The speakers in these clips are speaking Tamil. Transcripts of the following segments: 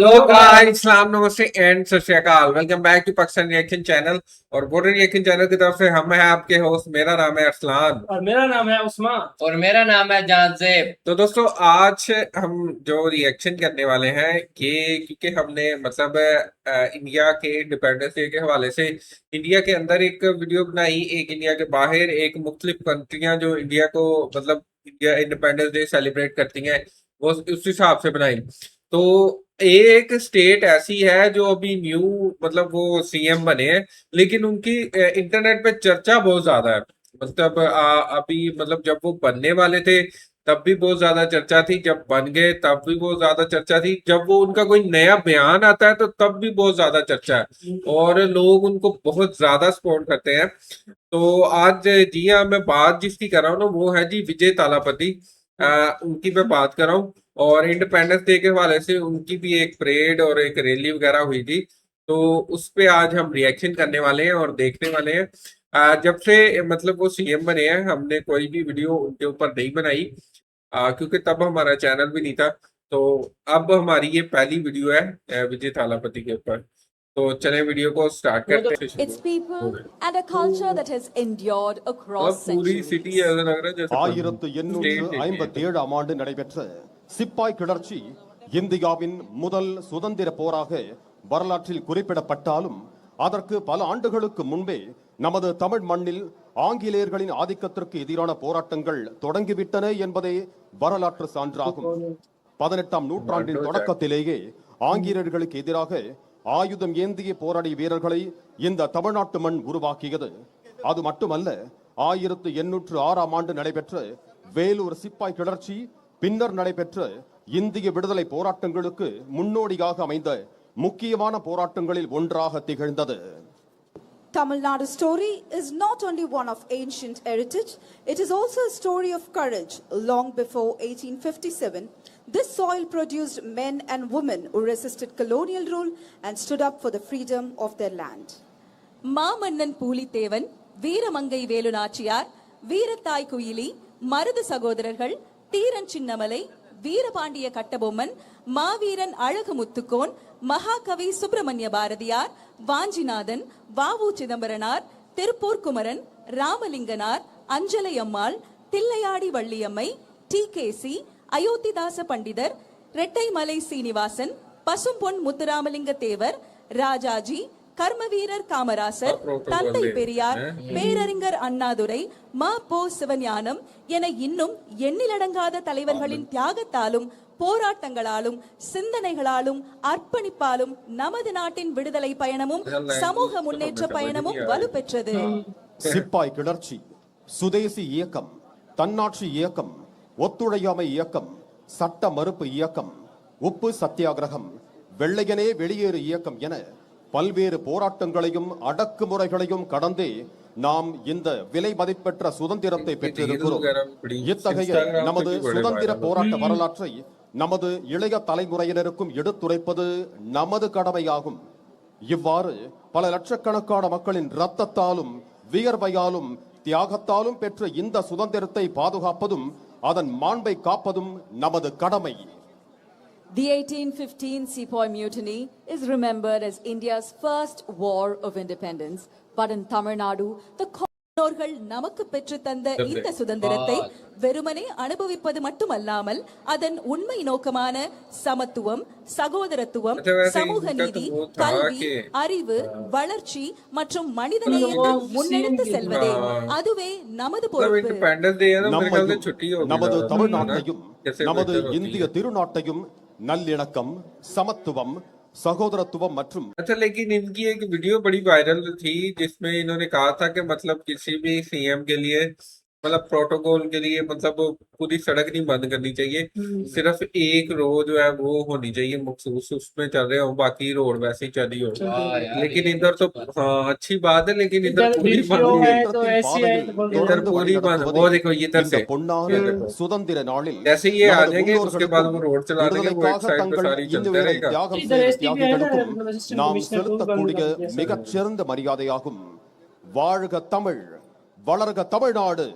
हेलो गाइस, सलाम नमस्ते एंड सत श्री अकाल। Welcome back to Pakistan reaction channel और बॉर्डर रिएक्शन चैनल की तरफ से हम हैं आपके होस्ट। मेरा नाम है अरसलान और मेरा नाम है उस्मान और मेरा नाम है जानजेब। तो दोस्तों, आज हम जो रिएक्शन करने वाले हैं ये क्योंकि हमने मतलब इंडिया के इंडिपेंडेंस डे के हवाले से इंडिया के अंदर एक वीडियो बनाई, एक इंडिया के बाहर, एक मुख्तलिफ कंट्रियां जो इंडिया को मतलब इंडिया इंडिपेंडेंस डे सेलिब्रेट करती हैं वो उस हिसाब से बनाई। तो एक स्टेट ऐसी है जो अभी न्यू मतलब वो सीएम बने हैं, लेकिन उनकी इंटरनेट पे चर्चा बहुत ज्यादा है। मतलब अभी मतलब जब वो बनने वाले थे तब भी बहुत ज्यादा चर्चा थी, जब बन गए तब भी बहुत ज्यादा चर्चा थी, जब वो उनका कोई नया बयान आता है तो तब भी बहुत ज्यादा चर्चा है और लोग उनको बहुत ज्यादा सपोर्ट करते हैं। तो आज जी हाँ, मैं बात जिसकी कर रहा हूँ ना वो है जी विजय थालापति। उनकी मैं बात कर रहा हूँ और इंडिपेंडेंस डे के हवाले से उनकी भी एक परेड और एक रैली वगैरह हुई थी, तो उस पे आज हम रिएक्शन करने वाले हैं और देखने वाले हैं। जब से मतलब वो सीएम बने हैं हमने कोई भी वीडियो उनके ऊपर नहीं बनाई, क्योंकि तब हमारा चैनल भी नहीं था। तो अब हमारी ये पहली वीडियो है विजय थालापति के ऊपर। तो चलें वीडियो को स्टार्ट करते हैं। Its people and a culture that has endured across पूरी centuries. सिटी ऐसा लग रहा है जैसे 1857 ஆண்டு நடைபெற்ற சிப்பாய் கிளர்ச்சி இந்தியாவின் முதல் சுதந்திர போராக வரலாற்றில் குறிப்பிடப்பட்டாலும் அதற்கு பல ஆண்டுகளுக்கு முன்பே நமது தமிழ் மண்ணில் ஆங்கிலேயர்களின் ஆதிக்கத்திற்கு எதிரான போராட்டங்கள் தொடங்கிவிட்டன என்பதே வரலாற்று சான்றாகும். 18ஆம் நூற்றாண்டின் தொடக்கத்திலேயே ஆங்கிலேயர்களுக்கு எதிராக ஆயுதம் ஏந்திய போராடிய வீரர்களை இந்த தமிழ்நாட்டு மண் உருவாக்கியது. அது மட்டுமல்ல, 1806ஆம் ஆண்டு நடைபெற்ற வேலூர் சிப்பாய் கிளர்ச்சி பின்னர் நடைபெற்ற இந்திய விடுதலை போராட்டங்களுக்கு முன்னோடியாக அமைந்த முக்கியமான போராட்டங்களில் ஒன்றாக திகழ்ந்தது. Tamil Nadu story is not only one of ancient heritage, it is also a story of courage. Long before 1857, this soil produced men and women who resisted colonial rule and stood up for the freedom of their land. மாமன்னன் பூலித்தேவன், வீரமங்கை வேலுநாச்சியார், வீரத்தாய் குயிலி, மருது சகோதரர்கள், தீரன் சின்னமலை, வீரபாண்டிய கட்டபொம்மன், மாவீரன் அழகு முத்துக்கோன், மகாகவி சுப்பிரமணிய பாரதியார், வாஞ்சிநாதன், வாவு சிதம்பரனார், திருப்பூர் குமரன், ராமலிங்கனார், அஞ்சலை அம்மாள், தில்லையாடி வள்ளியம்மை, TKC, அயோத்திதாச பண்டிதர், ரெட்டைமலை சீனிவாசன், பசும்பொன் முத்துராமலிங்க தேவர், ராஜாஜி, கர்மவீரர் காமராசர், தந்தை பெரியார், பேரறிஞர் அண்ணாதுரை, ம.பொ. சிவஞானம் என இன்னும் எண்ணிலடங்காத தலைவர்களின் தியாகத்தாலும் போராட்டங்களாலும் சிந்தனைகளாலும் அர்ப்பணிப்பாலும் நமது நாட்டின் விடுதலை பயணமும் சமூக முன்னேற்ற பயணமும் வலுப்பெற்றது. சிப்பாய் கிளர்ச்சி, சுதேசி இயக்கம், தன்னாட்சி இயக்கம், ஒத்துழையாமை இயக்கம், சட்ட மறுப்பு இயக்கம், உப்பு சத்தியாகிரகம், வெள்ளையனே வெளியேறு இயக்கம் என பல்வேறு போராட்டங்களையும் அடக்குமுறைகளையும் கடந்தே நாம் இந்த விலை மதிப்பெற்ற சுதந்திரத்தை பெற்றிருக்கிறோம். இத்தகைய நமது சுதந்திர போராட்ட வரலாற்றை நமது இளைய தலைமுறையினருக்கும் எடுத்துரைப்பது நமது கடமையாகும். இவ்வாறு பல லட்சக்கணக்கான மக்களின் இரத்தத்தாலும் வியர்வையாலும் தியாகத்தாலும் பெற்ற இந்த சுதந்திரத்தை பாதுகாப்பதும் அதன் மாண்பை காப்பதும் நமது கடமை. The 1815 Sepoy Mutiny is remembered as India's first war of independence, but in Tamil Nadu, the முன்னோர்கள் நமக்கு பெற்று தந்த இந்த சுதந்திரத்தை வெறுமனே அனுபவிப்பது மட்டுமல்லாமல் அதன் உண்மை நோக்கமான சமத்துவம், சகோதரத்துவம், சமூக நீதி, கல்வி, அறிவு, வளர்ச்சி மற்றும் மனிதநேயத்தை முன்னெடுத்து செல்வதே அதுவே நமது பொறுப்பு. நமது தமிழ்நாட்டையும் நமது இந்திய திருநாட்டையும் நல்லிணக்கம், சமத்துவம், सहोदरत्वम मற்றும் अच्छा, लेकिन इनकी एक वीडियो बड़ी वायरल थी जिसमें इन्होंने कहा था कि मतलब किसी भी सीएम के लिए मतलब प्रोटोकॉल के लिए मतलब पूरी सड़क नहीं बंद करनी चाहिए, सिर्फ एक रोड जो है वो होनी चाहिए मखसूस, उसमें चल रहे हो, बाकी रोड वैसे ही चली हो। लेकिन इधर तो हाँ अच्छी बात है, लेकिन इधर पूरी बंद है, इधर पूरी बंद। वो देखो इधर से சுதந்திர நாளில் जैसे ये आ जाएंगे उसके बाद वो रोड चला देंगे, वो एक साइड पे सारी चलते रहेगा। நாம் செலுத்தக்கூடிய மிகச்சிறந்த மரியாதையாகும். வாழ்க தமிழ், வளர்க தமிழ்நாடு,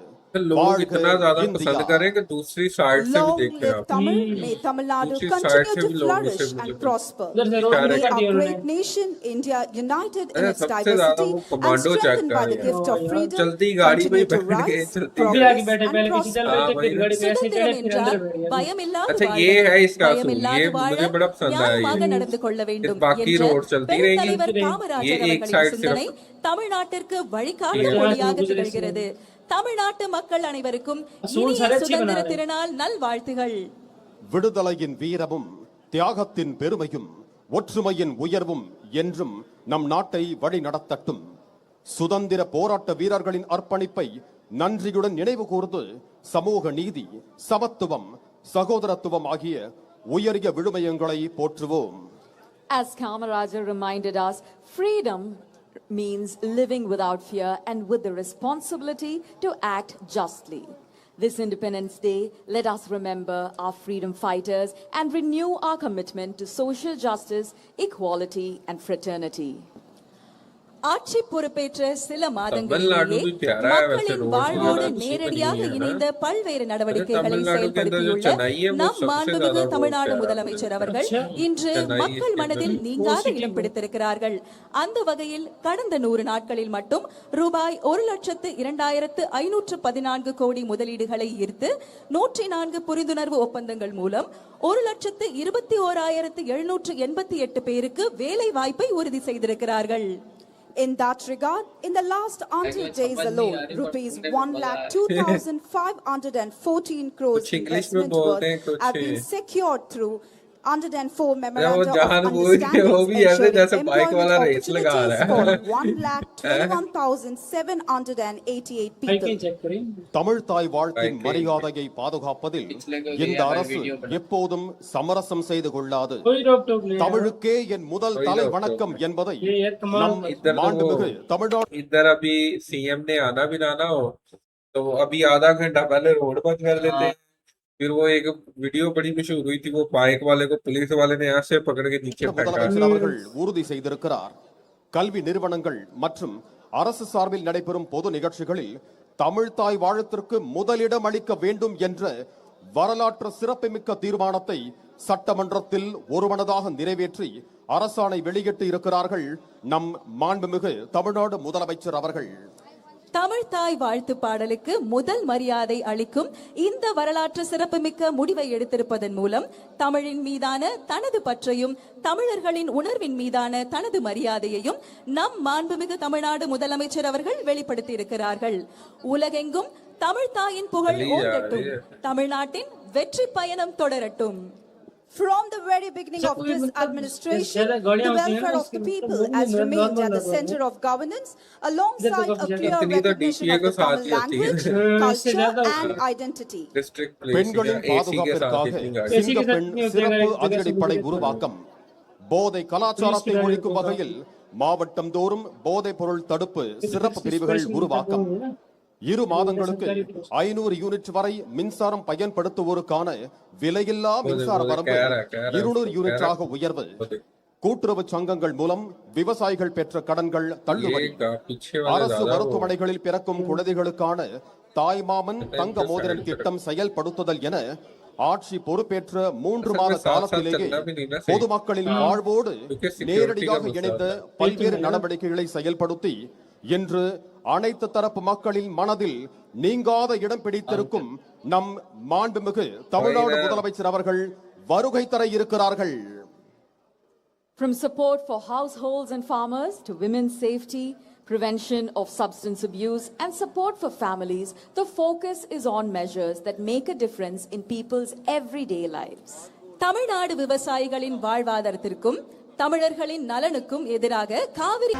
लोग வாழ்க इतना ज्यादा இந்தியா पसंद करें कि दूसरी साइड से भी Long देखें live आप Tamil. May Tamil Nadu दूसरी continue साइड से to भी लोग flourish उसे and मुझे prosper. उधर से रोड इशारे May कट our दिया उन्होंने। great nation, India, united in अरे its सबसे ज्यादा diversity वो and commando check strengthened by कर the रहे gift हैं। of freedom, चलती गाड़ी में continue to बैठ के rise, चलती भी progress आगे बैठे and पहले किसी चल prosper. रहे थे वही फिर ना। गाड़ी पे ऐसे चढ़े சுதந்திரம் फिर என்றால் अंदर बैठ गए। பயமில்லாது अच्छा வாழ ये है வேண்டும். इसका असूल, பயமில்லாது ये வாழ मुझे बड़ा पसंद आया நியாயமாக ये நடந்து கொள்ள வேண்டும் बाकी என்ற रोड चलती பெருந்தலைவர் रहेंगी, காமராஜர் ये एक அவர்களின் साइड சிந்தனை सिर्फ தமிழ்நாட்டிற்கு வழிகாட்டு ये மொழியாக गुजरे से। திகழ்கிறது. தமிழ்நாட்டு மக்கள் அனைவருக்கும் असूल இனிய सारे अच्छे बना சுதந்திர रहे हैं। திருநாள் நல்வாழ்த்துகள். விடுதலையின் வீரமும் தியாகத்தின் பெருமையும் ஒற்றுமையின் உயர்வும் என்றும் நம் நாட்டை வழி நடத்தட்டும். சுதந்திர போராட்ட வீரர்களின் அர்ப்பணிப்பை நன்றியுடன் நினைவு கூர்ந்து சமூக நீதி, சமத்துவம், சகோதரத்துவம் ஆகிய உயரிய விழுமியங்களை போற்றுவோம். As Kamarajar reminded us, freedom means living without fear and with the responsibility to act justly. This Independence Day, let us remember our freedom fighters and renew our commitment to social justice, equality and fraternity. ஆட்சி பொறுப்பேற்ற சில மாதங்களிலேயே भी प्यारा है वैसे மக்களின் रोड வாழ்வோடு वगैरह अच्छी நேரடியாக बनी हुई है ना। இணைந்த பல்வேறு நடவடிக்கைகளை तमिलनाडु के अंदर जो செயல்படுத்தியுள்ள चेन्नई है वो நம் सबसे மாண்புமிகு ज्यादा தமிழ்நாடு प्यारा முதலமைச்சர் அவர்கள் अच्छा। இன்று चेन्नई மக்கள் इसके மனதில் अंदर நீங்காத இடம் பிடித்திருக்கிறார்கள். அந்த வகையில் கடந்த 100 நாட்களில் மட்டும் ரூபாய் 1,02,514 கோடி முதலீடுகளை ஈர்த்து 104 புரிந்துணர்வு ஒப்பந்தங்கள் மூலம் 1,21,788 பேருக்கு வேலை வாய்ப்பை உறுதி செய்திருக்கிறார்கள். In that regard, in the last 100 days alone, rupees 1,02,514 crores कुछ इंग्लिश में investment बोलते हैं, worth कुछ have been secured through 104 वो memoranda of जहान बोल के वो भी understanding ऐसे जैसे ensuring बाइक वाला employment रेस लगा रहा opportunities है for 1,21,788 बाइकें people. चेक करें। தமிழ் தாய் வாழ்த்தின் Okay. மரியாதையை பாதுகாப்பதில் पिछले कोई இந்த यहाँ पर அரசு वीडियो बना। எப்போதும் சமரசம் செய்து கொள்ளாது. कोई रोक टोक नहीं है। தமிழுக்கே என் முதல் कोई தலை रोक-टोक வணக்கம் नहीं। என்பதை ये एक कमाल நம் का- इधर तो மாண்புமிகு वो- தமிழ்நாடு इधर अभी सीएम ने आना भी ना हो तो अभी आधा घंटा पहले रोड बंद कर देते हैं। फिर वो एक वीडियो बड़ी मशहूर हुई थी, वो बाइक वाले को पुलिस वाले ने यहाँ से पकड़ के नीचे फेंका। முதலமைச்சர் அவர்கள் உறுதி செய்திருக்கிறார். கல்வி நிறுவனங்கள் மற்றும் அரசு சார்பில் நடைபெறும் பொது நிகழ்ச்சிகளில் தமிழ் தாய் வாழ்த்திற்கு முதலிடம் அளிக்க வேண்டும் என்ற வரலாற்று சிறப்புமிக்க தீர்மானத்தை சட்டமன்றத்தில் ஒருமனதாக நிறைவேற்றி அரசாணை வெளியிட்டு இருக்கிறார்கள் நம் மாண்புமிகு தமிழ்நாடு முதலமைச்சர் அவர்கள். தமிழ் தாய் வாழ்த்து பாடலுக்கு முதல் மரியாதை அளிக்கும் இந்த வரலாற்று சிறப்புமிக்க முடிவை எடுத்திருப்பதன் மூலம் தமிழின் மீதான தனது பற்றையும் தமிழர்களின் உணர்வின் மீதான தனது மரியாதையையும் நம் மாண்புமிகு தமிழ்நாடு முதலமைச்சர் அவர்கள் வெளிப்படுத்தி இருக்கிறார்கள். உலகெங்கும் தமிழ் தாயின் புகழ் ஓங்கட்டும், தமிழ்நாட்டின் வெற்றி பயணம் தொடரட்டும். From the very beginning of this administration, the welfare of the people has remained at the center of governance, alongside a clear recognition of the Tamil language, culture and identity. District police பெண்களின் या एसी के साथ பாதுகாப்பிற்காக इतनी गाड़ी சிங்கப்பெண் சிறப்பு அதிரடிப்படை உருவாக்கம், போதை கலாச்சாரத்தை ஒழிக்கும் வகையில் மாவட்டம் தோறும் போதைப் பொருள் தடுப்பு சிறப்பு பிரிவுகள் உருவாக்கம், 2 மாதங்களுக்கு 500 யூனிட் வரை மின்சாரம் பயன்படுத்துவோருக்கான விலையில்லா மின்சார வரம்பு 200 யூனிட்டாக உயர்வு, கூட்டுறவு சங்கங்கள் மூலம் விவசாயிகள் பெற்ற கடன்கள் தள்ளுபடி, ये पीछे वाले அரசு ज्यादा वो மருத்துவமனைகளில் பிறக்கும் குழந்தைகளுக்கான தாய்மாமன் தங்க மோதிரம் திட்டம் செயல்படுத்துதல் என ஆட்சி பொறுப்பேற்ற 3 மாத காலத்திலேயே பொதுமக்களின் வாழ்வோடு நேரடியாக இணைந்த பல்வேறு நடவடிக்கைகளை செயல்படுத்தி இன்று அனைத்து தரப்பு மக்களின் மனதில் நீங்காத இடம் பிடித்திருக்கும் நம் மாண்புமிகு தமிழ்நாடு முதலமைச்சர் அவர்கள் வருகை தர இருக்கிறார்கள். From support for households and farmers to women's safety, prevention of substance abuse and support for families, the focus is on measures that make a difference in people's everyday lives. Tamil Nadu விவசாயிகளின் வாழ்வாதாரத்திற்கும் தமிழர்களின் நலனுக்கும் எதிராக காவிரி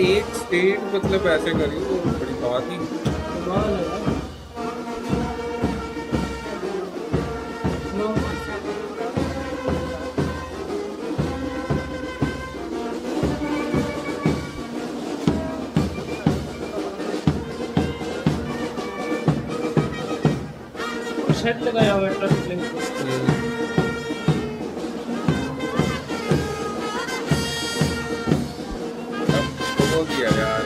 एक स्टेट मतलब ऐसे करी तो बड़ी बात ही कमाल है यार। शेड लगाया हुआ है ट्रैफिक लाइट पे। बोल दिया यार।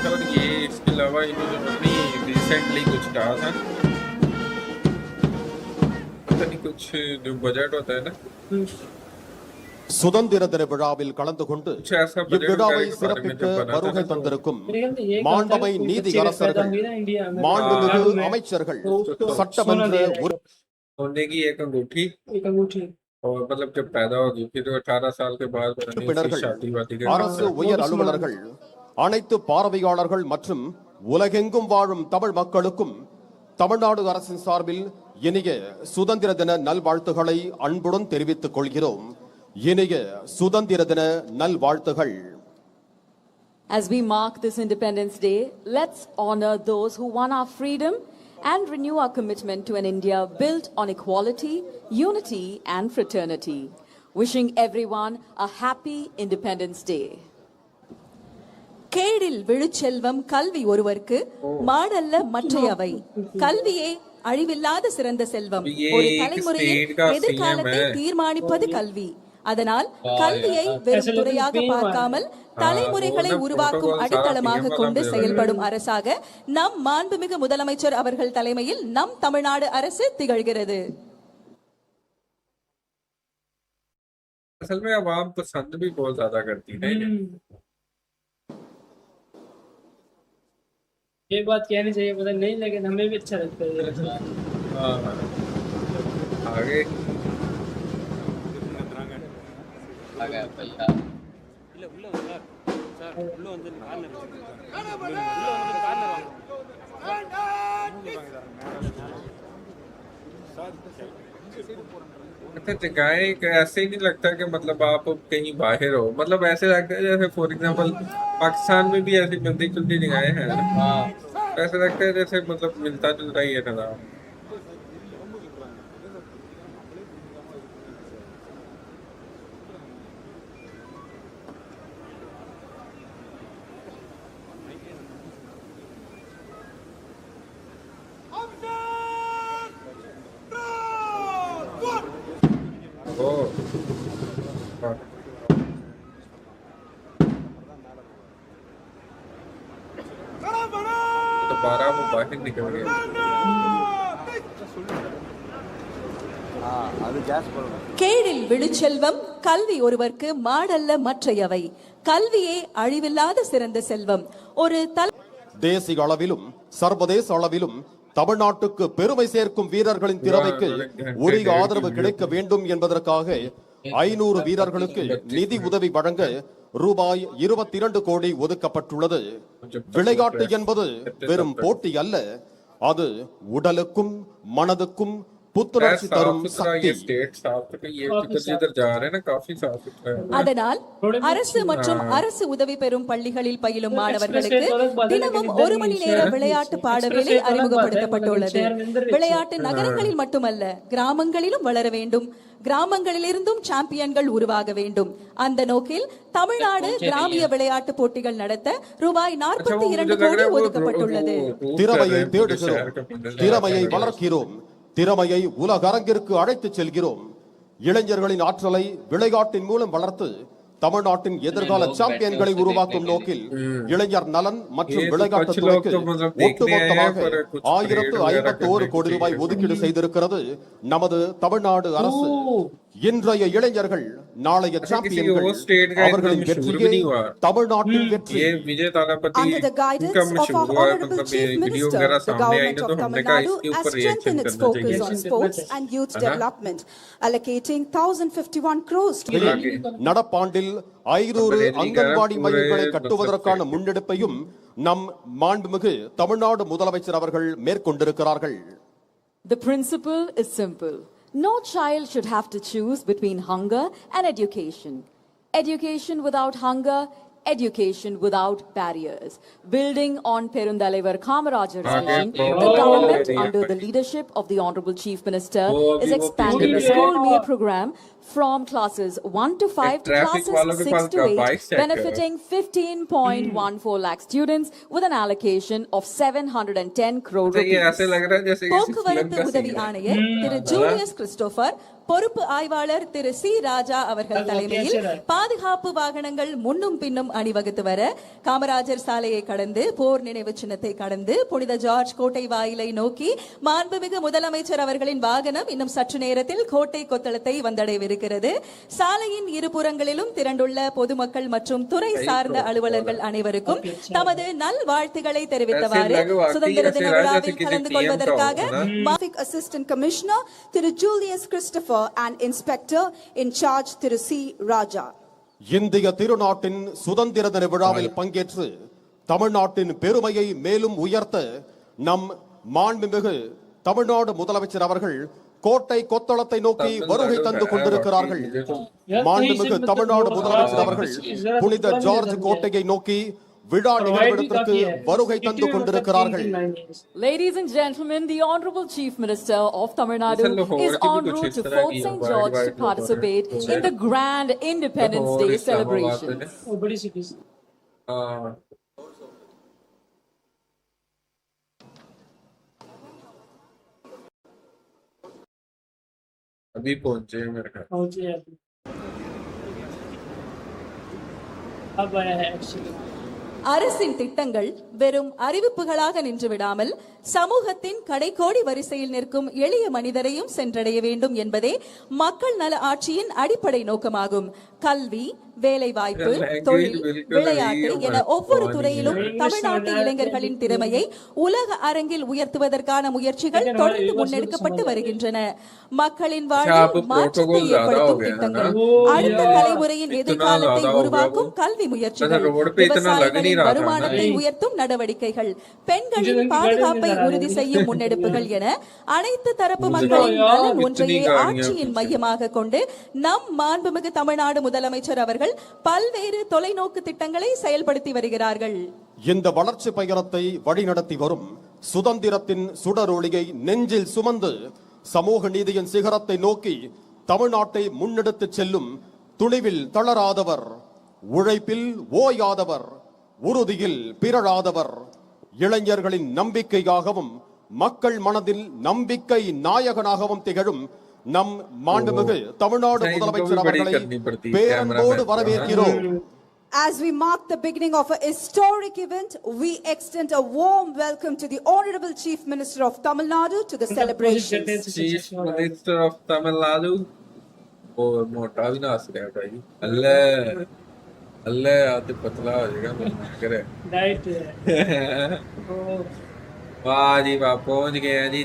और ये इसके अलावा इन्होंने अपनी रिसेंटली कुछ कहा था, पता नहीं कुछ जो बजट होता है ना, சுதந்திர தின விழாவில் கலந்து கொண்டு कुछ ऐसा बजट இவ்விழாவை वगैरह के बारे में சிறப்பிக்க जब बना था வருகை ना, தந்திருக்கும் मेरे ख्याल से ये மாண்பமை concept நீதி बच्चे के पैदा அரசர்கள், हुए ना इंडिया में, மாண்புமிகு तमिलनाडु में, அமைச்சர்கள், तो சட்டமன்ற सोना दे रहे உறுப்பினர்கள், सोने की एक अंगूठी, एक अंगूठी। और मतलब जब पैदा होगी फिर 18 साल के बाद पता नहीं उसकी शादी वादी के அரசு உயர் அலுவலர்கள், அனைத்து பார்வையாளர்கள் மற்றும் உலகெங்கும் வாழும் தமிழ் மக்களுக்கும் தமிழ்நாடு அரசின் சார்பில் இனிய சுதந்திர தின நல்வாழ்த்துக்களை அன்புடன் தெரிவித்துக் கொள்கிறோம். இனிய சுதந்திர தின நல்வாழ்த்துகள். As we mark this Independence Day, let's honor those who won our freedom and renew our commitment to an India built on equality, unity and fraternity. Wishing everyone a happy Independence Day. கேடில் விழுச்செல்வம் கல்வி ஒருவர்க்கு மாடல்ல மற்றையவை. கல்வியே அழிவில்லாத சிறந்த செல்வம். ஒரு தலைமுறையின் எதிர்காலத்தை தீர்மானிப்பது கல்வி. அதனால் கல்வியை வெறும் துறையாக பார்க்காமல் தலைமுறைகளை உருவாக்கும் அடித்தளமாக கொண்டு செயல்படும் அரசாக நம் மாண்புமிகு முதலமைச்சர் அவர்கள் தலைமையில் நம் தமிழ்நாடு அரசு திகழ்கிறது. असल में आवाम पसंद भी बहुत ज्यादा करती है। ये बात कहनी चाहिए पता नहीं, लेकिन हमें भी अच्छा लगता है ये। हाँ, आगे जगह ऐसे ही नहीं लगता कि मतलब आप कहीं बाहर हो, मतलब ऐसे लगता है जैसे फॉर एग्जांपल पाकिस्तान में भी ऐसी मिलती जुलती जगहें हैं, ऐसे लगता है जैसे मतलब मिलता जुलता ही है नज़ारा। दोबारा वो बाहर निकल गया। கேடில் விழுச்செல்வம் கல்வி ஒருவர்க்கு மாடல்ல மற்றையவை. கல்வியே அழிவில்லாத சிறந்த செல்வம். ஒரு தேசிய அளவிலும் சர்வதேச அளவிலும் தமிழ்நாட்டுக்கு பெருமை சேர்க்கும் வீரர்களின் திறமைக்கு உரிய ஆதரவு கிடைக்க வேண்டும் என்பதற்காக 500 வீரர்களுக்கு நிதி உதவி வழங்க ரூபாய் 22 கோடி ஒதுக்கப்பட்டுள்ளது. விளையாட்டு என்பது வெறும் போட்டி அல்ல, அது உடலுக்கும் மனதுக்கும் புத்துணர்ச்சி தரும் சக்தி. அதனால் அரசு மற்றும் அரசு உதவி பெறும் பள்ளிகளில் பயிலும் மாணவர்களுக்கு தினமும் 1 மணி நேர விளையாட்டு பாடவேளை அறிமுகப்படுத்தப்பட்டுள்ளது. விளையாட்டு நகரங்களில் மட்டுமல்ல, கிராமங்களிலும் வளர வேண்டும். கிராமங்களிலிருந்தும் சாம்பியன்கள் உருவாக வேண்டும். அந்த நோக்கில் தமிழ்நாடு கிராமிய விளையாட்டு போட்டிகள் நடத்த ரூபாய் 42 கோடி ஒதுக்கப்பட்டுள்ளது. திறமையை தேடுகிறோம், திறமையை வளர்க்கிறோம், திறமையை உலக அரங்கிற்கு அழைத்துச் செல்கிறோம். இளைஞர்களின் ஆற்றலை விளையாட்டின் மூலம் வளர்த்து தமிழ்நாட்டின் எதிர்கால சாம்பியன்களை உருவாக்கும் நோக்கில் இளைஞர் நலன் மற்றும் விளையாட்டுத் துறைக்கு ஒட்டுமொத்தமாக 1051 கோடி ரூபாய் ஒதுக்கீடு செய்திருக்கிறது நமது தமிழ்நாடு அரசு. இன்றைய இளைஞர்கள் நாளைய சாம்பியன்கள். அவர்களின் வெற்றியே தமிழ்நாட்டின் வெற்றி. Under the guidance of our Honorable Chief Minister, the Government of Tamil Nadu has strengthened its focus on sports and youth development, allocating 1051 crores to நடப்பாண்டில் 500 அங்கன்வாடி மையங்களை கட்டுவதற்கான முன்னெடுப்பையும் நம் மாண்புமிகு தமிழ்நாடு முதலமைச்சர் அவர்கள் மேற்கொண்டிருக்கிறார்கள். The principle is simple. No child should have to choose between hunger and education. Education without hunger education without barriers. Building on Perundalaivar Kamarajar's Okay, vision, bro. the government, Oh, under yeah. the leadership of the Honorable Chief Minister, Oh, is we expanding the will- school meal program from classes 1 to 5 to traffic वालों classes के 6 पास to का 8, bike check करो। benefiting 15.14 lakh students with an allocation of 710 crore तो ये rupees. ऐसे लग रहा है जैसे किसी फिल्म போக்குவரத்து का உதவி scene है। ஆணையர் திரு ஜூலியஸ் கிறிஸ்டோபர், பொறுப்பு ஆய்வாளர் திரு சி ராஜா அவர்கள் அது தலைமையில் கேட்கிறார். பாதுகாப்பு வாகனங்கள் முன்னும் பின்னும் அணிவகுத்து வர காமராஜர் சாலையை கடந்து போர் நினைவு சின்னத்தை கடந்து புனித ஜார்ஜ் கோட்டை வாயிலை நோக்கி மாண்புமிகு முதலமைச்சர் அவர்களின் வாகனம் இன்னும் சற்று நேரத்தில் கோட்டை கொத்தளத்தை வந்தடைவிருக்கிறது. சாலையின் இருபுறங்களிலும் திரண்டுள்ள பொதுமக்கள் மற்றும் துறை சார்ந்த அலுவலர்கள் அனைவருக்கும் தமது நல்வாழ்த்துக்களை தெரிவித்தவாறு சுதந்திர தின விழாவில் கலந்து கொள்வதற்காக Traffic Assistant Commissioner திரு Julius Christopher and Inspector in charge திரு சி ராஜா. இந்திய திருநாட்டின் சுதந்திர தின விழாவில் பங்கேற்று தமிழ்நாட்டின் பெருமையை மேலும் உயர்த்த நம் மாண்புமிகு தமிழ்நாடு முதலமைச்சர் அவர்கள் கோட்டை கொத்தளத்தை நோக்கி வருகை தந்து கொண்டிருக்கிறார்கள். மாண்புமிகு தமிழ்நாடு முதலமைச்சர் அவர்கள் புனித ஜார்ஜ் கோட்டையை நோக்கி விழா நிகழ்விடத்திற்கு வருகை தந்து கொண்டிருக்கிறார்கள். Ladies and gentlemen, the Honorable Chief Minister of Tamil Nadu Sir, Lahore is ki en bhi kuch route is to tarah Fort ki St. Lahore George to Lahore participate Lahore in the grand Independence Lahore Day Islamabad celebrations. वो बड़ी सिटी से हाँ। अभी पहुंचे हैं मेरे ख्याल। पहुंचे हैं अभी। अब आया है एक्चुअली அரசின் திட்டங்கள் வெறும் அறிவிப்புகளாக நின்றுவிடாமல் சமூகத்தின் கடைக்கோடி வரிசையில் நிற்கும் எளிய மனிதரையும் சென்றடைய வேண்டும் என்பதே மக்கள் நல ஆட்சியின் அடிப்படை நோக்கமாகும். கல்வி, வேலைவாய்ப்பு, தொழில், விளையாட்டு என ஒவ்வொரு துறையிலும் தமிழ்நாட்டு இளைஞர்களின் திறமையை உலக அரங்கில் உயர்த்துவதற்கான முயற்சிகள் தொடர்ந்து முன்னெடுக்கப்பட்டு வருகின்றன. மக்களின் வாழ்வில் மாற்றத்தை ஏற்படுத்தும் திட்டங்கள், அடுத்த தலைமுறையின் எதிர்காலத்தை உருவாக்கும் கல்வி முயற்சிகள், விவசாயிகளின் வருமானத்தை உயர்த்தும் நடவடிக்கைகள், பெண்களின் பாதுகாப்பை உறுதி செய்யும் முன்னெடுப்புகள் என அனைத்து தரப்பு மக்களின் நலன் ஒன்றையே ஆட்சியின் மையமாக கொண்டு நம் மாண்புமிகு தமிழ்நாடு முதலமைச்சர் அவர்கள் பல்வேறு தொலைநோக்கு திட்டங்களை செயல்படுத்தி வருகிறார்கள். இந்த வளர்ச்சி பயணத்தை வழிநடத்தி வரும் சுதந்திரத்தின் சுடரொளியை நெஞ்சில் சுமந்து சமூக நீதியின் சிகரத்தை நோக்கி தமிழ்நாட்டை முன்னெடுத்துச் செல்லும் துணிவில் தளராதவர், உழைப்பில் ஓயாதவர், உறுதியில் பிறழாதவர், இளைஞர்களின் நம்பிக்கையாகவும் மக்கள் மனதில் நம்பிக்கை நாயகனாகவும் திகழும் நம் மாண்புமிகு தமிழ்நாடு முதலமைச்சர் அவர்களை பேரன்போடு வரவேற்கிறோம். As we mark the beginning of a historic event, we extend a warm welcome to the Honorable Chief Minister of Tamil Nadu to the celebrations. Chief Minister of Tamil Nadu वो मोटा भी ना हंस रहा भाई अल्लाह अल्लाह आते पतला हो जाएगा करे डाइट वाह जी वाह पहुंच गए हैं जी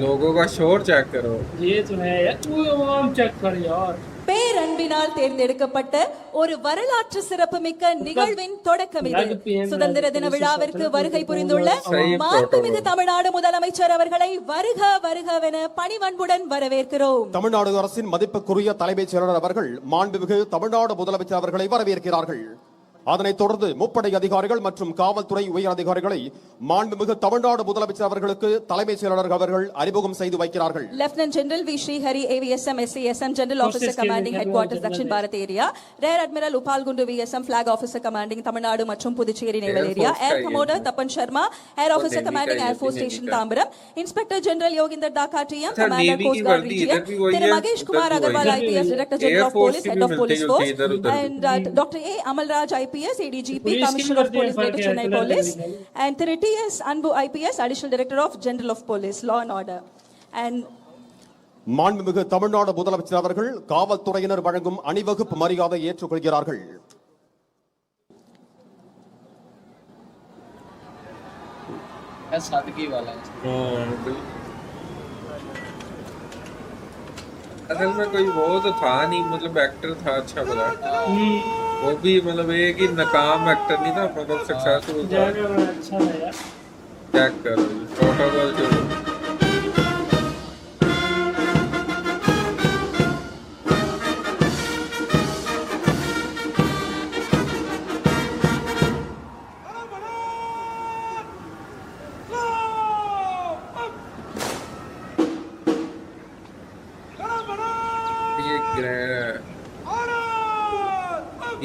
लोगों का शोर चेक करो ये तो है यार तू आम चेक कर यार பேரன்பினால் தேர்ந்தெடுக்கப்பட்ட ஒரு வரலாற்று சிறப்புமிக்க நிகழ்வின் தொடக்கம் இது. சுதந்திர தின விழாவிற்கு வருகை புரிந்துள்ள மாண்புமிகு தமிழ்நாடு முதலமைச்சர் அவர்களை வருக வருகவென பணிவன்புடன் வரவேற்கிறோம். தமிழ்நாடு அரசின் மதிப்புக்குரிய தலைமைச் செயலாளர் அவர்கள் மாண்புமிகு தமிழ்நாடு முதலமைச்சர் அவர்களை வரவேற்கிறார்கள். அதனைத் தொடர்ந்து முப்படை அதிகாரிகள் மற்றும் காவல்துறை உயர் அதிகாரிகளை மாண்புமிகு தமிழ்நாடு முதலமைச்சர் அவர்களுக்கு தலைமைச் செயலாளர் அவர்கள் அறிமுகம் செய்து வைக்கிறார்கள். Lieutenant General V. Srihari, AVSM, SCSM, General Officer Commanding Headquarters, Dakshin Bharat Area, Rear Admiral Upal Gundu VSM, Flag Officer Commanding Tamil Nadu மற்றும் Puducherry Naval Area, Air Commodore Tapan Sharma, Air Officer Commanding Air Force Station Tambaram, Inspector General Yoginder Dakar TM, Commander Coast Guard Region, Thiru Magesh Kumar Agarwal IPS, Director General of Police, Head of Police Force, and Dr. A. Amalraj IPS, ADGP, Commissioner of Police, Greater Chennai Police, and Thiru T.S. Anbu IPS, Additional Director of General of Police, Law and Order. And மாண்புமிகு தமிழ்நாடு முதலமைச்சர் அவர்கள் காவல்துறையினர் வழங்கும் அணிவகுப்பு மரியாதை ஏற்றுக்கொள்கிறார்கள். सादगी वाला असल में कोई वो तो था नहीं मतलब एक्टर था अच्छा बड़ा वो भी मतलब एक ही नाकाम एक्टर नहीं था मतलब सक्सेसफुल था जाना बड़ा अच्छा है यार चेक करो प्रोटोकॉल जो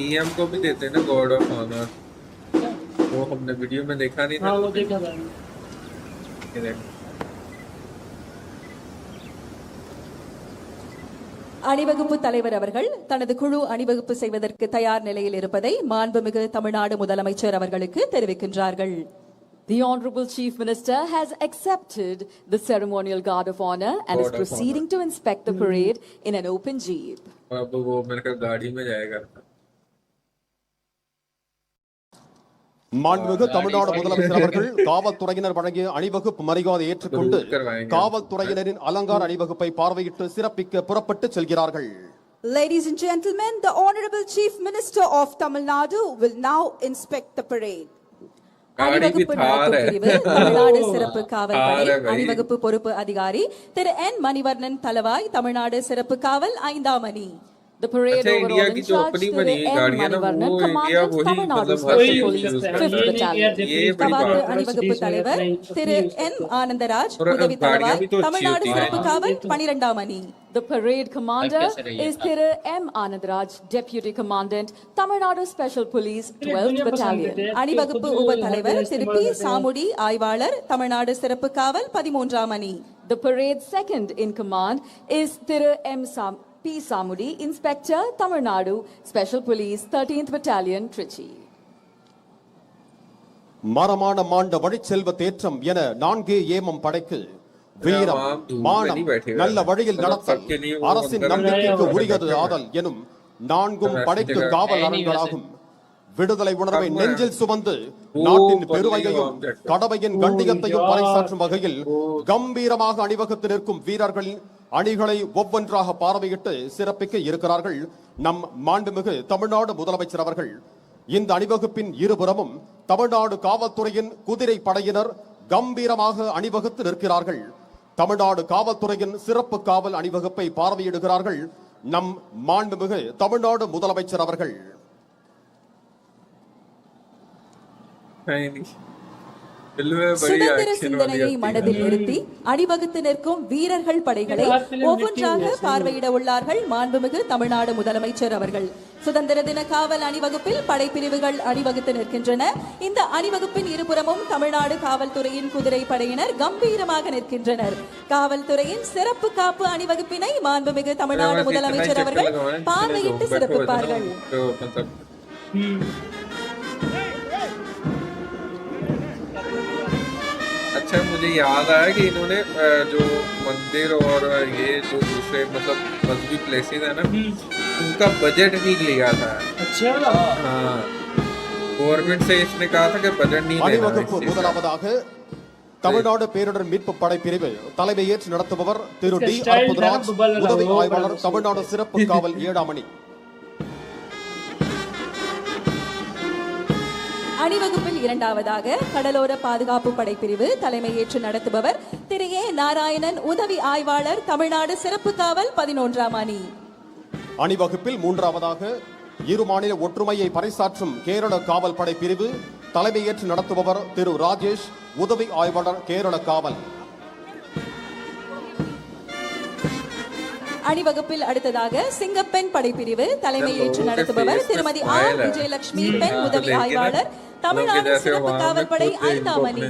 पीएम को भी देते हैं ना गॉर्ड ऑफ ऑनर, वो हमने वीडियो में देखा नहीं था। हाँ वो देखा था। ये देखो। அணிவகுப்பு தலைவர் அவர்கள் தனது குழு அணிவகுப்பு செய்வதற்கு தயார் நிலையில் இருப்பதை மாண்புமிகு தமிழ்நாடு முதலமைச்சர் அவர்களுக்கு தெரிவிக்கின்றார்கள். The Honorable Chief Minister has accepted the ceremonial guard of honor and is proceeding to inspect the parade in an open jeep. अब वो मेरे को गाड़ी में जाएगा। மாண்புமிகு தமிழ்நாடு முதலமைச்சர் அவர்கள் காவல்துறையினர் வழங்கிய அணிவகுப்பு மரியாதை ஏற்றுக்கொண்டு காவல்துறையினரின் அலங்கார அணிவகுப்பை பார்வையிட்டு சிறப்பிக்க புறப்பட்டு செல்கிறார்கள். Ladies and gentlemen, the Honorable Chief Minister of Tamil Nadu will now inspect the parade. அணிவகுப்பு நடத்தும் பிரிவு தமிழ்நாடு சிறப்பு காவல்படை அணிவகுப்பு பொறுப்பு அதிகாரி திரு என் மணிவர்ணன் தலவாய் தமிழ்நாடு சிறப்பு காவல் 5ஆம் அணி. The parade इंडिया overall की in जो charge अपनी திரு बनी என் गाड़ियां ना மணிவர்ணன் वो इंडिया commandant वही தமிழ்நாடு मतलब Special हर Police यूज 5th Battalion. ये बड़ी தபாது बात है। அணிவகுப்பு தலைவர் திரு என் ஆனந்தராஜ் और உதவி गाड़ियां தலவாய் भी तो अच्छी தமிழ்நாடு होती சிறப்பு हैं। காவல் 12ஆம் அணி. The parade commander is Thiru M Anandaraj, Deputy Commandant Tamil Nadu Special Police 12th Battalion. அணிவகுப்பு உப தலைவர் திரு பி சாமுடி ஆய்வாளர் தமிழ்நாடு சிறப்பு காவல் 13ஆம் அணி. The parade second in command is Thiru M P. Samudi, Inspector, Tamil Nadu, Special Police, 13th Battalion, Trichy. மரமான மாண்ட வழிச்செல்வ தேற்றம் என 4 ஏமம் படைக்கு வீரம், மானம், நல்ல வழியில் நடத்தல், அரசின் நம்பிக்கைக்கு உரியது ஆதல் எனும் 4 படைக்கு காவல் அரண்களாகும். விடுதலை உணர்வை நெஞ்சில் சுமந்து நாட்டின் பெருமையையும் கடமையின் கண்ணியத்தையும் பறைசாற்றும் வகையில் கம்பீரமாக அணிவகுத்து நிற்கும் வீரர்களின் அணிகளை ஒவ்வொன்றாக பார்வையிட்டு சிறப்பிக்க இருக்கிறார்கள் நம் மாண்புமிகு தமிழ்நாடு முதலமைச்சர் அவர்கள். இந்த அணிவகுப்பின் இருபுறமும் தமிழ்நாடு காவல்துறையின் குதிரை படையினர் கம்பீரமாக அணிவகுத்து நிற்கிறார்கள். தமிழ்நாடு காவல்துறையின் சிறப்பு காவல் அணிவகுப்பை பார்வையிடுகிறார்கள் நம் மாண்புமிகு தமிழ்நாடு முதலமைச்சர் அவர்கள். சுதந்திர சிந்தனையை மனதில் நிறுத்தி அணிவகுத்து நிற்கும் வீரர்கள் படைகளை ஒவ்வொன்றாக பார்வையிட உள்ளார்கள் மாண்புமிகு தமிழ்நாடு முதலமைச்சர் அவர்கள். சுதந்திர தின காவல் அணிவகுப்பில் படைப்பிரிவுகள் அணிவகுத்து நிற்கின்றன. இந்த அணிவகுப்பின் இருபுறமும் தமிழ்நாடு காவல்துறையின் குதிரை படையினர் கம்பீரமாக நிற்கின்றனர். காவல்துறையின் சிறப்பு காப்பு அணிவகுப்பினை மாண்புமிகு தமிழ்நாடு முதலமைச்சர் அவர்கள் பார்வையிட்டு சிறப்பிப்பார்கள். अच्छा मुझे याद आया कि इन्होंने जो मंदिर और ये जो दूसरे मतलब मजहबी प्लेसेस है ना उनका बजट नहीं लिया था। अच्छा हाँ गवर्नमेंट से इसने कहा था कि बजट नहीं அணிவகுப்பு முதலாவதாக தமிழ்நாடு பேரிடர் மீட்பு படை பிரிவு தலைமை ஏற்று நடத்துபவர் திரு டி அற்புதராஜ், உதவி ஆய்வாளர் தமிழ்நாடு சிறப்பு காவல் 7ஆம் அணி. அணிவகுப்பில் இரண்டாவதாக கடலோர பாதுகாப்பு படைப்பிரிவு தலைமை ஏற்று நடத்துபவர் திரு ஏ நாராயணன், உதவி ஆய்வாளர் தமிழ்நாடு சிறப்பு காவல் 11ஆம் அணி. அணிவகுப்பில் மூன்றாவதாக இரு மாநில ஒற்றுமையை பறைசாற்றும் கேரள காவல் படை பிரிவு தலைமை ஏற்று நடத்துபவர் திரு ராஜேஷ், உதவி ஆய்வாளர் கேரள காவல். அணிவகுப்பில் அடுத்ததாக சிங்கப்பெண் படைப்பிரிவு தலைமை ஏற்று நடத்துபவர் திருமதி ஆர் விஜயலட்சுமி, பெண் உதவி ஆய்வாளர் தமிழ்நாடு சிறப்பு காவல் படை 5ஆம் அணி.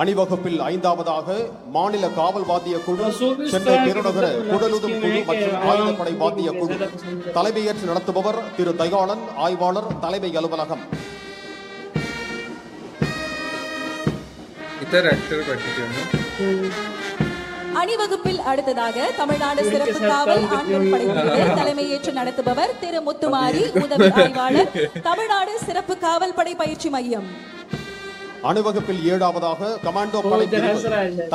அணிவகுப்பில் ஐந்தாவதாக மாநில காவல் வாத்திய குழு, சென்னை பெருநகர குடலுதும் குழு மற்றும் ஆயுதப்படை வாத்திய குழு தலைமையேற்று நடத்துபவர் திரு தயாளன், ஆய்வாளர் தலைமை அலுவலகம். அணிவகுப்பில் அடுத்ததாக தமிழ்நாடு சிறப்பு காவல் ஆண்கள் படைப்பிரிவு தலைமையேற்று நடத்துபவர் திரு முத்துமாரி, உதவி ஆய்வாளர் தமிழ்நாடு சிறப்பு காவல் படை பயிற்சி மையம். அணிவகுப்பில் ஏழாவதாக கமாண்டோ படை பிரிவு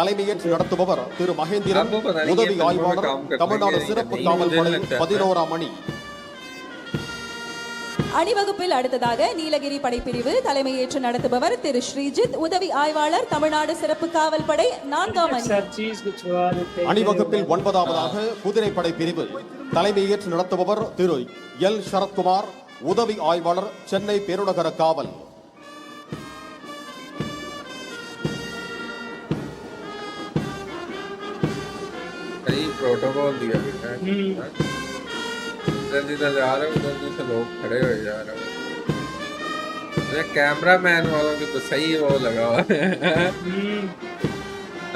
தலைமையேற்று நடத்துபவர் திரு மகேந்திரன், உதவி ஆய்வாளர் தமிழ்நாடு சிறப்பு காவல் படை 11ஆம் அணி. அணிவகுப்பில் அடுத்ததாக நீலகிரி படைப்பிரிவு தலைமையேற்று நடத்துபவர் திரு ஸ்ரீஜித், உதவி ஆய்வாளர் தமிழ்நாடு சிறப்பு காவல் படை 4ஆம் அணி. அணிவகுப்பில் 9ஆவதாக குதிரை படை பிரிவு தலைமையேற்று நடத்துபவர் திரு எல் சரத்குமார், உதவி ஆய்வாளர் சென்னை பெருநகர காவல். प्रोटोकॉल दिया गया है। जिधर जा रहे हो उधर से लोग खड़े हुए जा रहे हो। कैमरा मैन वालों की तो सही वो लगा हुआ है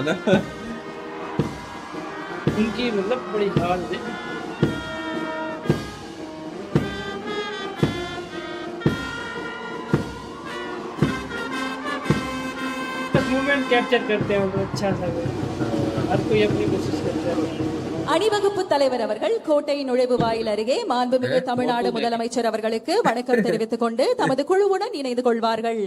ना। उनकी मतलब बड़ी हाल है। मूवमेंट कैप्चर करते हैं वो अच्छा सा, हर कोई अपनी कोशिश करता है। அணிவகுப்பு தலைவர் அவர்கள் கோட்டை நுழைவு வாயில் அருகே மாண்புமிகு தமிழ்நாடு முதலமைச்சர் அவர்களுக்கு வணக்கம் தெரிவித்துக் கொண்டு தமது குழுவுடன் இணைந்து கொள்வார்கள்.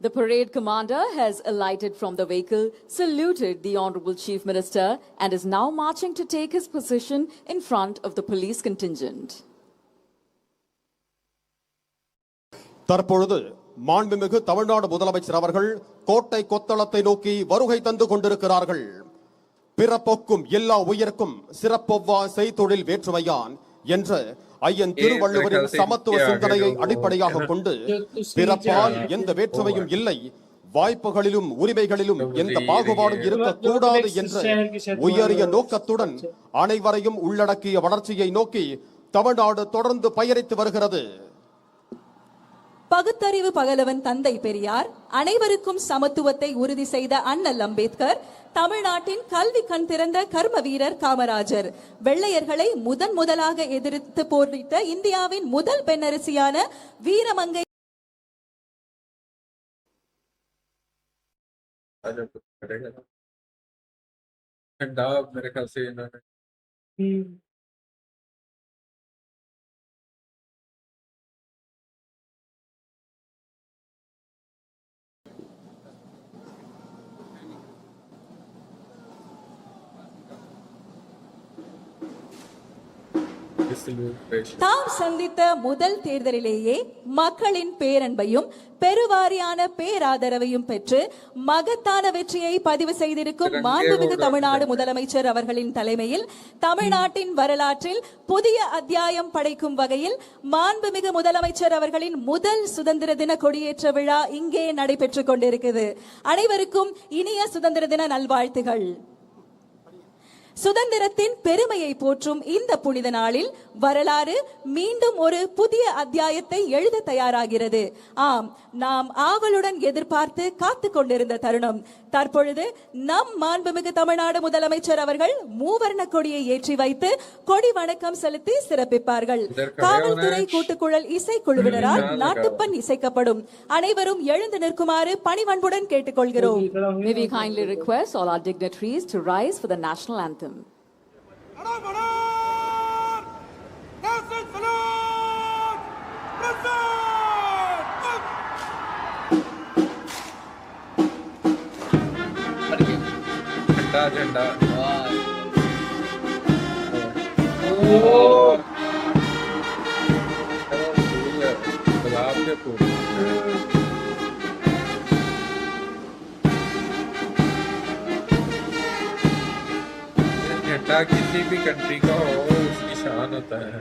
The parade commander has alighted from the vehicle, saluted the Honorable Chief Minister and is now marching to take his position in front of the police contingent. தற்பொழுது மாண்புமிகு தமிழ்நாடு முதலமைச்சர் அவர்கள் கோட்டை கொத்தளத்தை நோக்கி வருகை தந்து கொண்டிருக்கிறார்கள். பிறப்பொக்கும் எல்லா உயிர்க்கும் சிறப்பொவ்வா செய்தொழில் வேற்றுமையான் என்ற ஐயன் திருவள்ளுவரின் சமத்துவ சிந்தனையை அடிப்படையாக கொண்டு பிறப்பால் எந்த வேற்றுமையும் இல்லை, வாய்ப்புகளிலும் உரிமைகளிலும் எந்த பாகுபாடும் இருக்கக்கூடாது என்ற உயரிய நோக்கத்துடன் அனைவரையும் உள்ளடக்கிய வளர்ச்சியை நோக்கி தமிழ்நாடு தொடர்ந்து பயணித்து வருகிறது. பகுத்தறிவு பகலவன் தந்தை பெரியார், அனைவருக்கும் சமத்துவத்தை உறுதி செய்த அண்ணல் அம்பேத்கர், தமிழ்நாட்டின் கல்வி கண் திறந்த கர்ம வீரர் காமராஜர், வெள்ளையர்களை முதலாக எதிர்த்து போரிட்ட இந்தியாவின் முதல் பெண்ணரசியான வீரமங்கை मेरे ख्याल से इन्होंने தாம் சந்தித்த முதல் தேர்தலிலேயே மக்களின் பேரன்பையும் பெருவாரியான பேராதரவையும் பெற்று மகத்தான வெற்றியை பதிவு செய்திருக்கும் மாண்புமிகு தமிழ்நாடு முதலமைச்சர் அவர்களின் தலைமையில் தமிழ்நாட்டின் வரலாற்றில் புதிய அத்தியாயம் படைக்கும் வகையில் மாண்புமிகு முதலமைச்சர் அவர்களின் முதல் சுதந்திர தின கொடியேற்ற விழா இங்கே நடைபெற்றுக் கொண்டிருக்கிறது. அனைவருக்கும் இனிய சுதந்திர தின நல்வாழ்த்துகள். சுதந்திரத்தின் பெருமையை போற்றும் இந்த புனித நாளில் வரலாறு மீண்டும் ஒரு புதிய அத்தியாயத்தை எழுத தயாராகிறது. ஆம், நாம் ஆவலுடன் எதிர்பார்த்து காத்து கொண்டிருந்த தருணம் தற்பொழுது நம் மாண்புமிகு தமிழ்நாடு முதலமைச்சர் அவர்கள் மூவர்ண கொடியை ஏற்றி வைத்து கொடி வணக்கம் செலுத்தி சிறப்பிப்பார்கள். காவல்துறை கூட்டுக்குழல் இசைக்குழுவினரால் நாட்டுப்பண் இசைக்கப்படும். அனைவரும் எழுந்து நிற்குமாறு பணிவன்புடன் கேட்டுக்கொள்கிறோம். May we kindly request all our dignitaries to rise for the national anthem. झंडा झंडा गुलाब के फूल झंडा किसी भी कंट्री का हो उसकी शान होता है।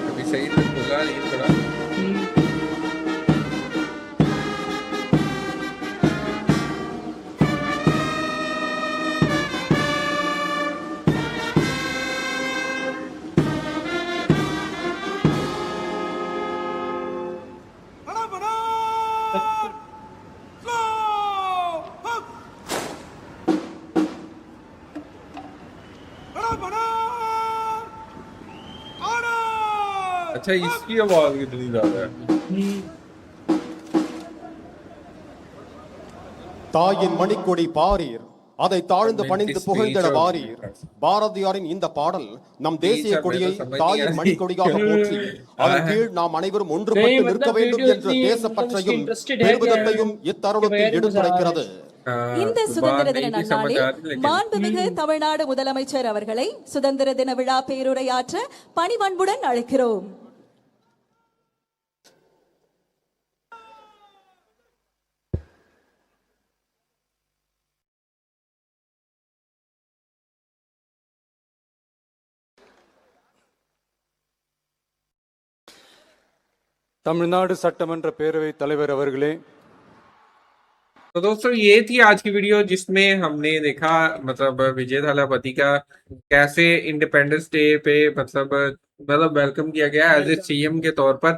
अभी सही तो बोला नहीं थोड़ा अच्छा इसकी आवाज कितनी ज्यादा है। தாயின் மணிக்கொடி பாரீர், அதை தாழ்ந்து பணிந்து புகழ்ந்திட வாரீர். பாரதியாரின் இந்த பாடல் நம் தேசிய கொடியை தாயின் மணிக்கொடியாக போற்றி அதன் கீழ் நாம் அனைவரும் ஒன்றுபட்டு நிற்க வேண்டும் என்ற தேசப்பற்றையும் பெருமிதத்தையும் இத்தருணத்தில் எடுத்துரைக்கிறது. இந்த சுதந்திர தின நன்னாளில் மாண்புமிகு தமிழ்நாடு முதலமைச்சர் அவர்களை சுதந்திர தின விழா பேருரையாற்ற பணிவன்புடன் அழைக்கிறோம். தமிழ்நாடு சட்டமன்ற பேரவைத் தலைவர் அவர்களே, तो दोस्तों ये थी आज की वीडियो जिसमें हमने देखा मतलब विजय थालापति का कैसे इंडिपेंडेंस डे पे मतलब वेलकम किया गया एज ए सीएम के तौर पर।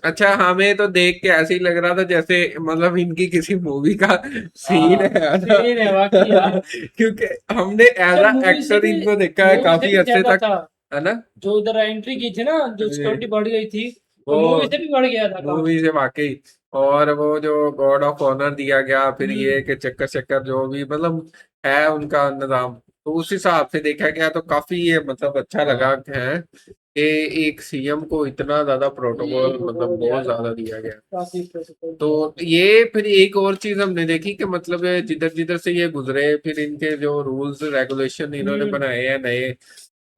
अच्छा, हमें तो देख के ऐसे ही लग रहा था जैसे मतलब इनकी किसी मूवी का सीन है ना? सीन है वाकई यार। क्योंकि हमने एज अ मूवी से एक्टर भी- इनको देखा है मूवी से काफी भी अर्से ज्यादा तक, था। है ना? जो उधर एंट्री की थी ना, जो सिक्योरिटी बढ़ गई थी, वो वो- मूवी से भी बढ़ गया था काम। मूवी से वाकई। और वो जो गॉड ऑफ ऑनर दिया गया, फिर ये कि चक्कर चक्कर जो भी मतलब है उनका निजाम, तो उस हिसाब से देखा गया तो काफी ये मतलब अच्छा लगा है कि एक सीएम को इतना ज्यादा प्रोटोकॉल मतलब बहुत ज्यादा दिया गया। काफी protocol तो ये फिर एक और चीज हमने देखी कि मतलब जिधर जिधर से ये गुजरे, फिर इनके जो रूल्स रेगुलेशन इन्होंने बनाए हैं नए,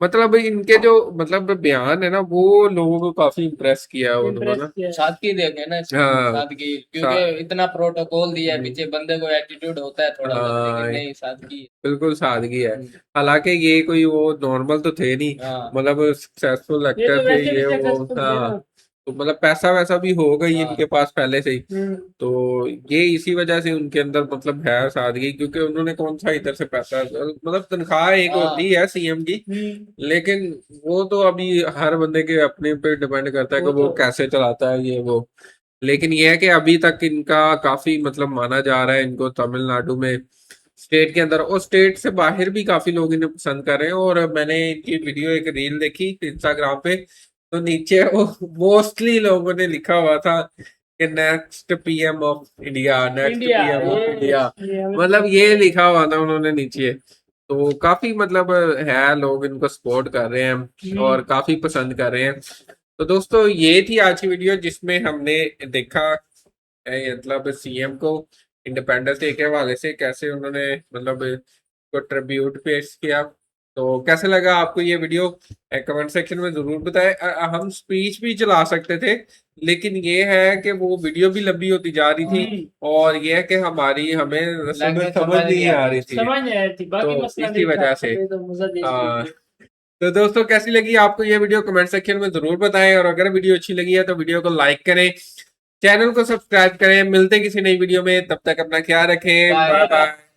मतलब इनके जो मतलब बयान है ना, वो लोगों को काफी इम्प्रेस किया उन्होंने impress ना। किया। सादगी देखे ना इसमें, हाँ। सादगी, क्योंकि इतना प्रोटोकॉल दिया है, पीछे बंदे को एटीट्यूड होता है थोड़ा बहुत, हाँ। लेकिन नहीं, सादगी। बिल्कुल सादगी है। हालांकि ये कोई वो नॉर्मल तो थे नहीं, हाँ। मतलब सक्सेसफुल ये एक्टर तो थे वैसे भी ये वो। successful थे हाँ, ना। तो मतलब पैसा वैसा भी हो गई हाँ। इनके पास पहले से ही, हम्म। तो ये इसी वजह से उनके अंदर मतलब है सादगी, क्योंकि उन्होंने कौन सा इधर से पैसा मतलब तनख्वाह एक हाँ। होती है सीएम की, लेकिन वो तो अभी हर बंदे के अपने पे डिपेंड करता है कि वो वो तो- कैसे चलाता है ये वो। लेकिन ये है कि अभी तक इनका काफी मतलब माना जा रहा है इनको तमिलनाडु में, स्टेट के अंदर और स्टेट से बाहर भी काफी लोग इन्हें पसंद कर रहे हैं। और मैंने इनकी वीडियो एक रील देखी इंस्टाग्राम पे, तो नीचे वो मोस्टली लोगों ने लिखा हुआ था कि next PM of India, next India, PM of India, ये हमें- मतलब ये लिखा हुआ था उन्होंने नीचे। तो काफी मतलब है लोग इनको सपोर्ट कर रहे हैं और काफी पसंद कर रहे हैं। तो दोस्तों ये थी आज की वीडियो जिसमें हमने देखा मतलब सीएम को इंडिपेंडेंस डे के हवाले से कैसे उन्होंने मतलब को ट्रिब्यूट पेश किया। तो कैसे लगा आपको ये वीडियो कमेंट सेक्शन में जरूर बताएं। हम स्पीच भी चला सकते थे, लेकिन ये है कि वो वीडियो भी लंबी होती जा रही थी और ये है कि हमें असल में समझ नहीं आ रही थी, समझ नहीं आ रही थी, बाकी तो मसला इसी नहीं था, वजह से। हमें तो मजा देख हाँ। लीजिए। तो दोस्तों कैसी लगी आपको ये वीडियो कमेंट सेक्शन में जरूर बताएं, और अगर वीडियो अच्छी लगी है तो वीडियो को लाइक करें, चैनल को सब्सक्राइब करें। मिलते हैं किसी नई वीडियो में, तब तक अपना ख्याल रखें। Bye. Bye bye.